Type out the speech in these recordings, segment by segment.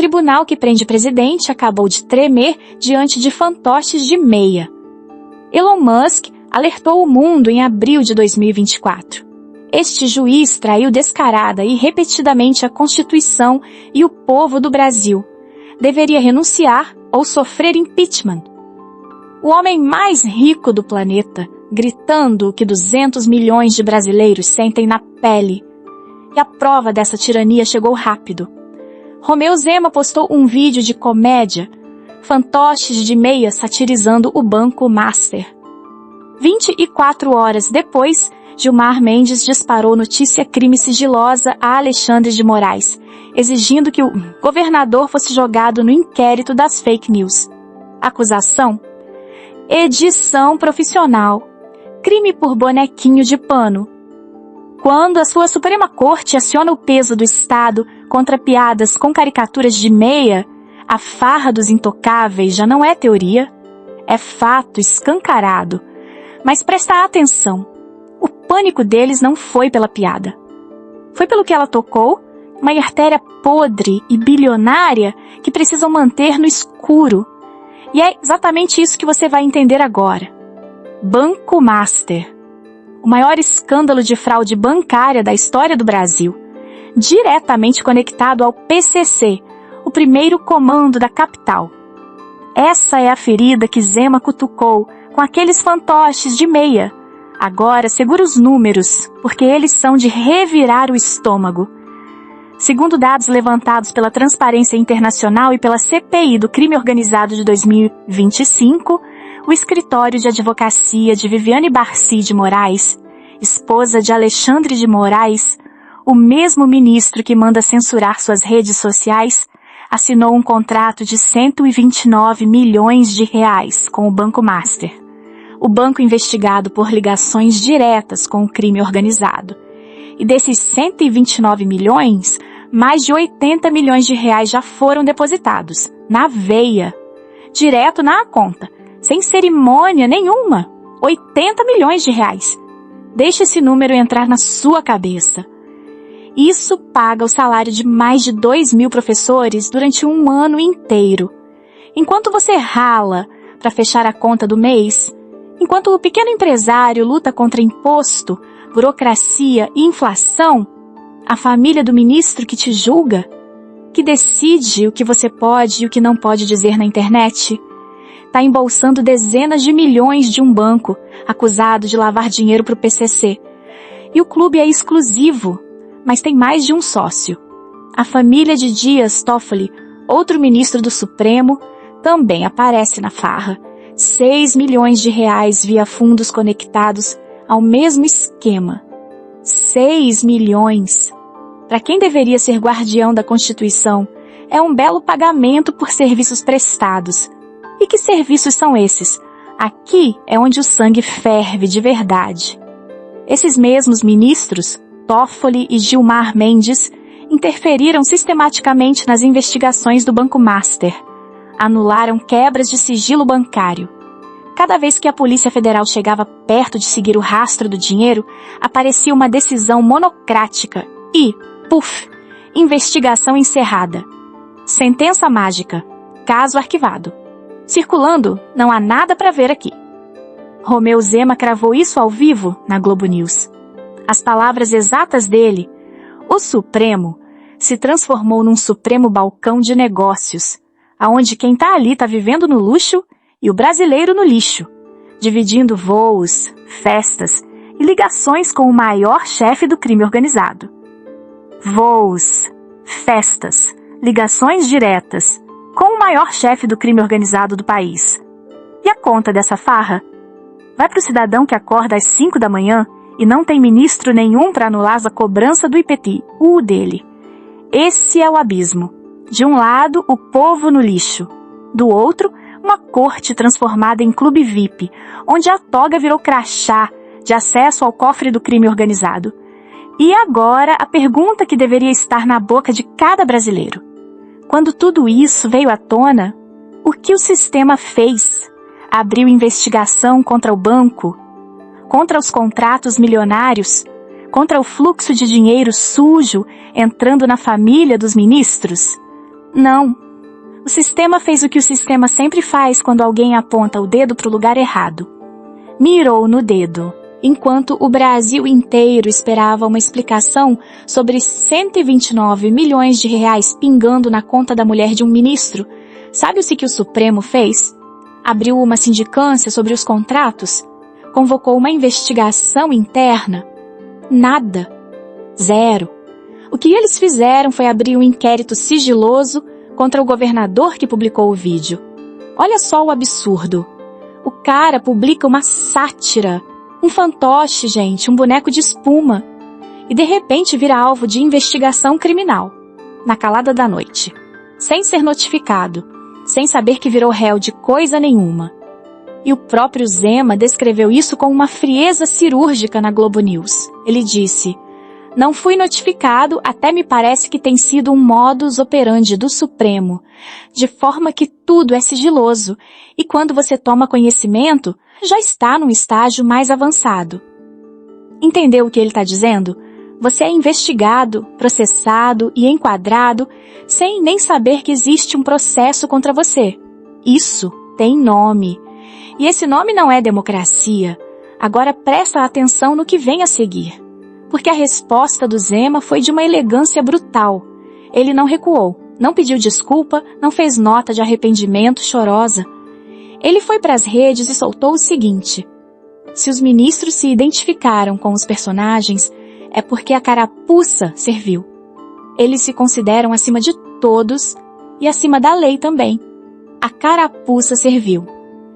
tribunal que prende presidente acabou de tremer diante de fantoches de meia. Elon Musk alertou o mundo em abril de 2024. Este juiz traiu descarada e repetidamente a Constituição e o povo do Brasil. Deveria renunciar ou sofrer impeachment. O homem mais rico do planeta, gritando o que 200 milhões de brasileiros sentem na pele. E a prova dessa tirania chegou rápido. Romeu Zema postou um vídeo de comédia, fantoches de meia satirizando o Banco Master. 24 horas depois, Gilmar Mendes disparou notícia crime sigilosa a Alexandre de Moraes, exigindo que o governador fosse jogado no inquérito das fake news. Acusação: edição profissional, crime por bonequinho de pano. Quando a sua Suprema Corte aciona o peso do Estado contra piadas com caricaturas de meia, a farra dos intocáveis já não é teoria, é fato escancarado. Mas presta atenção, o pânico deles não foi pela piada. Foi pelo que ela tocou, uma artéria podre e bilionária que precisam manter no escuro. E é exatamente isso que você vai entender agora. Banco Master, o maior escândalo de fraude bancária da história do Brasil, diretamente conectado ao PCC, o primeiro comando da capital. Essa é a ferida que Zema cutucou com aqueles fantoches de meia. Agora segura os números, porque eles são de revirar o estômago. Segundo dados levantados pela Transparência Internacional e pela CPI do Crime Organizado de 2025, o escritório de advocacia de Viviane Barci de Moraes, esposa de Alexandre de Moraes, o mesmo ministro que manda censurar suas redes sociais, assinou um contrato de 129 milhões de reais com o Banco Master, o banco investigado por ligações diretas com o crime organizado. E desses 129 milhões, mais de 80 milhões de reais já foram depositados, na veia, direto na conta, sem cerimônia nenhuma. 80 milhões de reais. Deixe esse número entrar na sua cabeça. Isso paga o salário de mais de 2.000 professores durante um ano inteiro. Enquanto você rala para fechar a conta do mês, enquanto o pequeno empresário luta contra imposto, burocracia e inflação, a família do ministro que te julga, que decide o que você pode e o que não pode dizer na internet, está embolsando dezenas de milhões de um banco acusado de lavar dinheiro para o PCC. E o clube é exclusivo, mas tem mais de um sócio. A família de Dias Toffoli, outro ministro do Supremo, também aparece na farra. 6 milhões de reais via fundos conectados ao mesmo esquema. 6 milhões. Para quem deveria ser guardião da Constituição, é um belo pagamento por serviços prestados. E que serviços são esses? Aqui é onde o sangue ferve de verdade. Esses mesmos ministros, Toffoli e Gilmar Mendes, interferiram sistematicamente nas investigações do Banco Master. Anularam quebras de sigilo bancário. Cada vez que a Polícia Federal chegava perto de seguir o rastro do dinheiro, aparecia uma decisão monocrática e, puf, investigação encerrada. Sentença mágica. Caso arquivado. Circulando, não há nada para ver aqui. Romeu Zema cravou isso ao vivo na Globo News. As palavras exatas dele: o Supremo se transformou num supremo balcão de negócios, aonde quem está ali está vivendo no luxo e o brasileiro no lixo, dividindo voos, festas e ligações com o maior chefe do crime organizado. Voos, festas, ligações diretas com o maior chefe do crime organizado do país. E a conta dessa farra? Vai para o cidadão que acorda às 5 da manhã e não tem ministro nenhum para anular a cobrança do IPTU dele. Esse é o abismo. De um lado, o povo no lixo. Do outro, uma corte transformada em clube VIP, onde a toga virou crachá de acesso ao cofre do crime organizado. E agora, a pergunta que deveria estar na boca de cada brasileiro. Quando tudo isso veio à tona, o que o sistema fez? Abriu investigação contra o banco? Contra os contratos milionários? Contra o fluxo de dinheiro sujo entrando na família dos ministros? Não. O sistema fez o que o sistema sempre faz quando alguém aponta o dedo para o lugar errado. Mirou no dedo, enquanto o Brasil inteiro esperava uma explicação sobre 129 milhões de reais pingando na conta da mulher de um ministro. Sabe-se que o Supremo fez? Abriu uma sindicância sobre os contratos? Convocou uma investigação interna? Nada. Zero. O que eles fizeram foi abrir um inquérito sigiloso contra o governador que publicou o vídeo. Olha só o absurdo. O cara publica uma sátira, um fantoche, gente, um boneco de espuma, e de repente vira alvo de investigação criminal, na calada da noite, sem ser notificado, sem saber que virou réu de coisa nenhuma. E o próprio Zema descreveu isso com uma frieza cirúrgica na Globo News. Ele disse: "Não fui notificado, até me parece que tem sido um modus operandi do Supremo, de forma que tudo é sigiloso, e quando você toma conhecimento, já está num estágio mais avançado." Entendeu o que ele está dizendo? Você é investigado, processado e enquadrado sem nem saber que existe um processo contra você. Isso tem nome. E esse nome não é democracia. Agora presta atenção no que vem a seguir. Porque a resposta do Zema foi de uma elegância brutal. Ele não recuou, não pediu desculpa, não fez nota de arrependimento chorosa. Ele foi para as redes e soltou o seguinte: se os ministros se identificaram com os personagens, é porque a carapuça serviu. Eles se consideram acima de todos e acima da lei também. A carapuça serviu.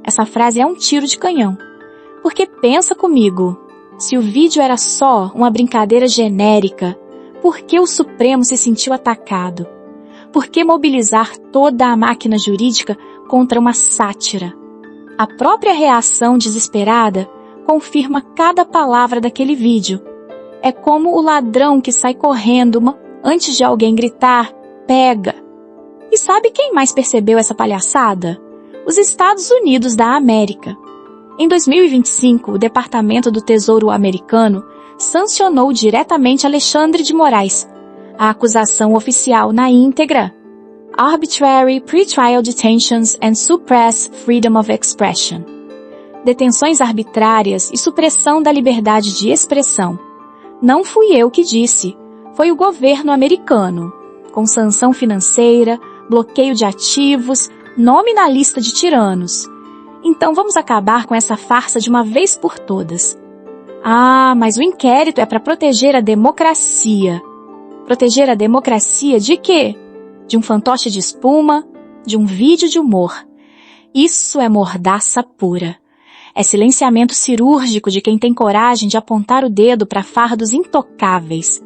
Essa frase é um tiro de canhão. Porque pensa comigo, se o vídeo era só uma brincadeira genérica, por que o Supremo se sentiu atacado? Por que mobilizar toda a máquina jurídica contra uma sátira? A própria reação desesperada confirma cada palavra daquele vídeo. É como o ladrão que sai correndo antes de alguém gritar, "Pega!" E sabe quem mais percebeu essa palhaçada? Os Estados Unidos da América. Em 2025, o Departamento do Tesouro americano sancionou diretamente Alexandre de Moraes. A acusação oficial na íntegra: Arbitrary Pretrial Detentions and Suppress Freedom of Expression. Detenções arbitrárias e supressão da liberdade de expressão. Não fui eu que disse, foi o governo americano, com sanção financeira, bloqueio de ativos, nome na lista de tiranos. Então vamos acabar com essa farsa de uma vez por todas. Ah, mas o inquérito é para proteger a democracia. Proteger a democracia de quê? De um fantoche de espuma? De um vídeo de humor? Isso é mordaça pura. É silenciamento cirúrgico de quem tem coragem de apontar o dedo para fardos intocáveis.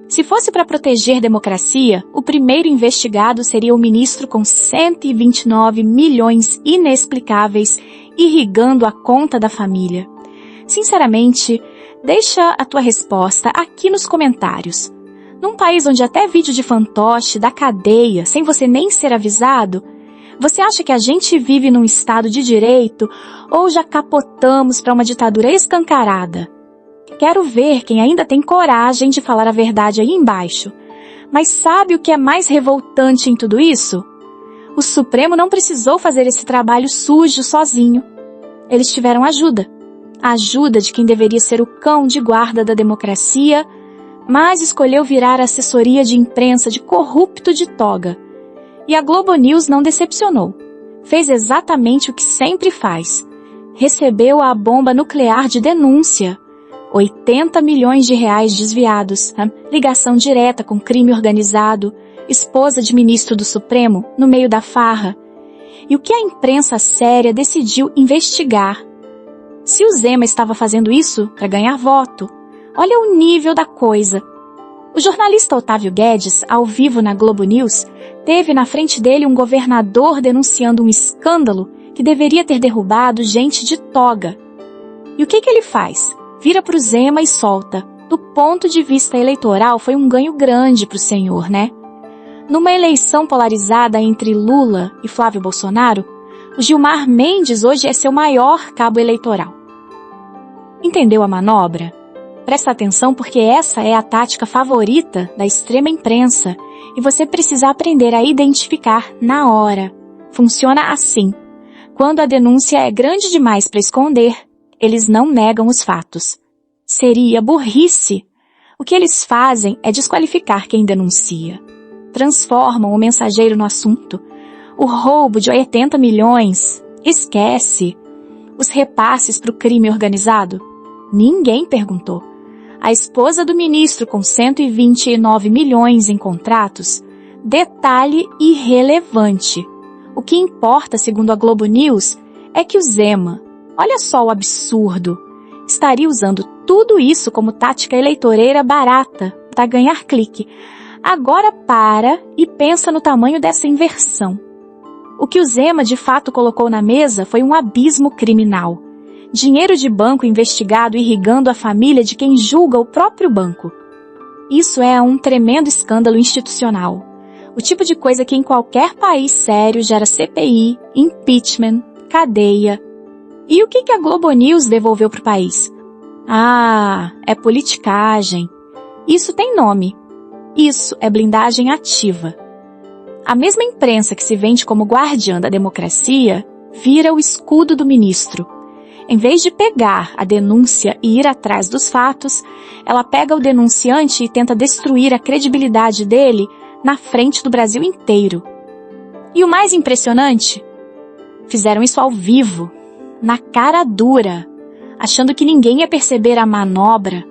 Se fosse para proteger democracia, o primeiro investigado seria o ministro com 129 milhões inexplicáveis irrigando a conta da família. Sinceramente, deixa a tua resposta aqui nos comentários. Num país onde até vídeo de fantoche dá cadeia sem você nem ser avisado, você acha que a gente vive num estado de direito ou já capotamos para uma ditadura escancarada? Quero ver quem ainda tem coragem de falar a verdade aí embaixo. Mas sabe o que é mais revoltante em tudo isso? O Supremo não precisou fazer esse trabalho sujo sozinho. Eles tiveram ajuda. A ajuda de quem deveria ser o cão de guarda da democracia, mas escolheu virar assessoria de imprensa de corrupto de toga. E a Globo News não decepcionou. Fez exatamente o que sempre faz. Recebeu a bomba nuclear de denúncia. 80 milhões de reais desviados, ligação direta com crime organizado, esposa de ministro do Supremo no meio da farra. E o que a imprensa séria decidiu investigar? Se o Zema estava fazendo isso para ganhar voto, olha o nível da coisa. O jornalista Otávio Guedes, ao vivo na Globo News, teve na frente dele um governador denunciando um escândalo que deveria ter derrubado gente de toga. E o que ele faz? Vira pro Zema e solta. Do ponto de vista eleitoral, foi um ganho grande pro senhor, né? Numa eleição polarizada entre Lula e Flávio Bolsonaro, o Gilmar Mendes hoje é seu maior cabo eleitoral. Entendeu a manobra? Presta atenção porque essa é a tática favorita da extrema imprensa e você precisa aprender a identificar na hora. Funciona assim. Quando a denúncia é grande demais para esconder, eles não negam os fatos. Seria burrice. O que eles fazem é desqualificar quem denuncia. Transformam o mensageiro no assunto. O roubo de 80 milhões, esquece. Os repasses para o crime organizado, ninguém perguntou. A esposa do ministro com 129 milhões em contratos, detalhe irrelevante. O que importa, segundo a Globo News, é que o Zema, olha só o absurdo, estaria usando tudo isso como tática eleitoreira barata para ganhar clique. Agora para e pensa no tamanho dessa inversão. O que o Zema de fato colocou na mesa foi um abismo criminal. Dinheiro de banco investigado irrigando a família de quem julga o próprio banco. Isso é um tremendo escândalo institucional. O tipo de coisa que em qualquer país sério gera CPI, impeachment, cadeia. E o que a Globo News devolveu para o país? Ah, é politicagem. Isso tem nome. Isso é blindagem ativa. A mesma imprensa que se vende como guardiã da democracia vira o escudo do ministro. Em vez de pegar a denúncia e ir atrás dos fatos, ela pega o denunciante e tenta destruir a credibilidade dele na frente do Brasil inteiro. E o mais impressionante? Fizeram isso ao vivo, na cara dura, achando que ninguém ia perceber a manobra.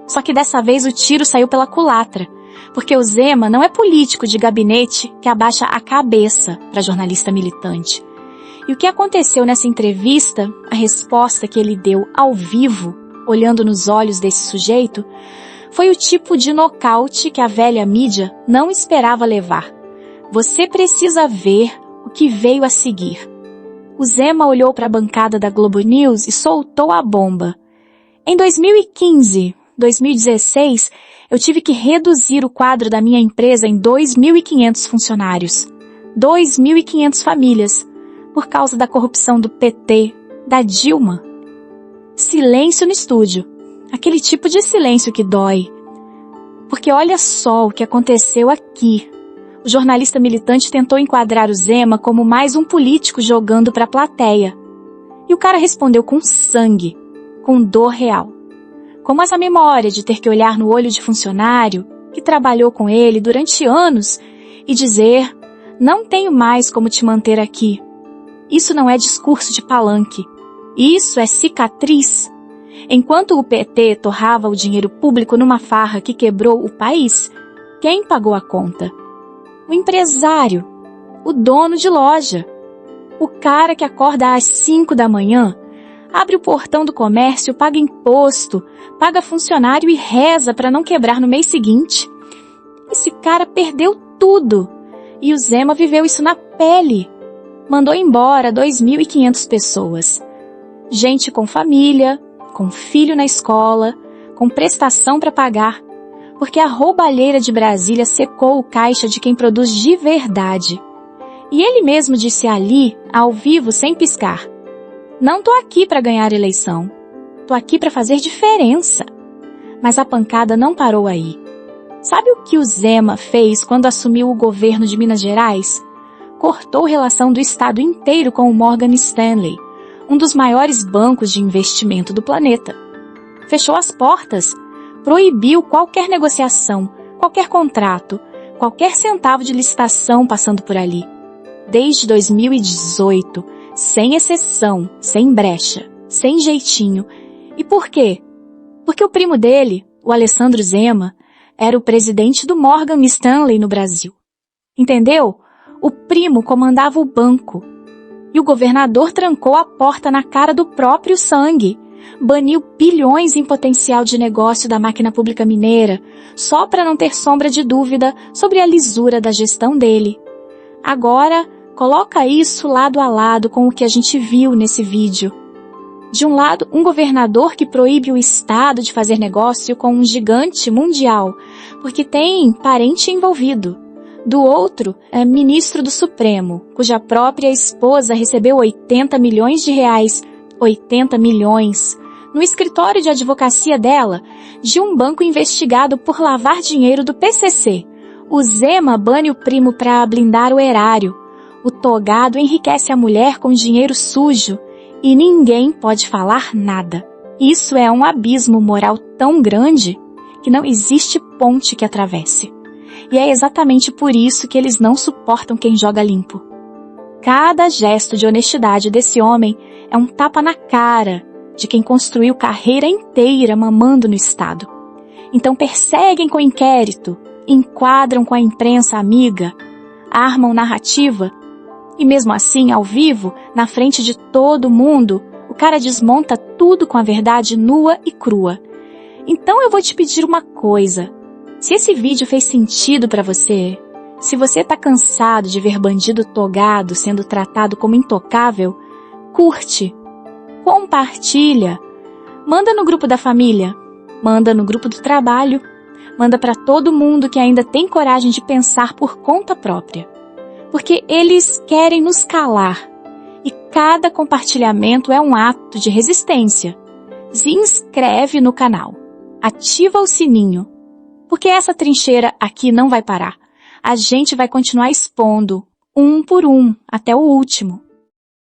Só que dessa vez o tiro saiu pela culatra, porque o Zema não é político de gabinete que abaixa a cabeça para jornalista militante. E o que aconteceu nessa entrevista, a resposta que ele deu ao vivo, olhando nos olhos desse sujeito, foi o tipo de nocaute que a velha mídia não esperava levar. Você precisa ver o que veio a seguir. O Zema olhou para a bancada da Globo News e soltou a bomba. Em 2015, 2016, eu tive que reduzir o quadro da minha empresa em 2.500 funcionários, 2.500 famílias, por causa da corrupção do PT, da Dilma. Silêncio no estúdio. Aquele tipo de silêncio que dói. Porque olha só o que aconteceu aqui. O jornalista militante tentou enquadrar o Zema como mais um político jogando para a plateia. E o cara respondeu com sangue, com dor real. Como essa memória de ter que olhar no olho de funcionário que trabalhou com ele durante anos e dizer: não tenho mais como te manter aqui. Isso não é discurso de palanque. Isso é cicatriz. Enquanto o PT torrava o dinheiro público numa farra que quebrou o país, quem pagou a conta? O empresário, o dono de loja, o cara que acorda às 5 da manhã, abre o portão do comércio, paga imposto, paga funcionário e reza para não quebrar no mês seguinte. Esse cara perdeu tudo. E o Zema viveu isso na pele. Mandou embora 2.500 pessoas. Gente com família, com filho na escola, com prestação para pagar, porque a roubalheira de Brasília secou o caixa de quem produz de verdade. E ele mesmo disse ali, ao vivo, sem piscar: não tô aqui para ganhar eleição, tô aqui para fazer diferença. Mas a pancada não parou aí. Sabe o que o Zema fez quando assumiu o governo de Minas Gerais? Cortou relação do Estado inteiro com o Morgan Stanley, um dos maiores bancos de investimento do planeta. Fechou as portas, proibiu qualquer negociação, qualquer contrato, qualquer centavo de licitação passando por ali. Desde 2018, sem exceção, sem brecha, sem jeitinho. E por quê? Porque o primo dele, o Alessandro Zema, era o presidente do Morgan Stanley no Brasil. Entendeu? O primo comandava o banco. E o governador trancou a porta na cara do próprio sangue. Baniu bilhões em potencial de negócio da máquina pública mineira, só para não ter sombra de dúvida sobre a lisura da gestão dele. Agora, coloca isso lado a lado com o que a gente viu nesse vídeo. De um lado, um governador que proíbe o Estado de fazer negócio com um gigante mundial, porque tem parente envolvido. Do outro, é ministro do Supremo, cuja própria esposa recebeu 80 milhões de reais, 80 milhões, no escritório de advocacia dela, de um banco investigado por lavar dinheiro do PCC, O Zema bane o primo para blindar o erário. O togado enriquece a mulher com dinheiro sujo e ninguém pode falar nada. Isso é um abismo moral tão grande que não existe ponte que atravesse. E é exatamente por isso que eles não suportam quem joga limpo. Cada gesto de honestidade desse homem é um tapa na cara de quem construiu carreira inteira mamando no Estado. Então perseguem com inquérito, enquadram com a imprensa amiga, armam narrativa e mesmo assim, ao vivo, na frente de todo mundo, o cara desmonta tudo com a verdade nua e crua. Então eu vou te pedir uma coisa. Se esse vídeo fez sentido para você, se você tá cansado de ver bandido togado sendo tratado como intocável, curte, compartilha, manda no grupo da família, manda no grupo do trabalho, manda para todo mundo que ainda tem coragem de pensar por conta própria. Porque eles querem nos calar e cada compartilhamento é um ato de resistência. Se inscreve no canal, ativa o sininho, porque essa trincheira aqui não vai parar. A gente vai continuar expondo, um por um, até o último.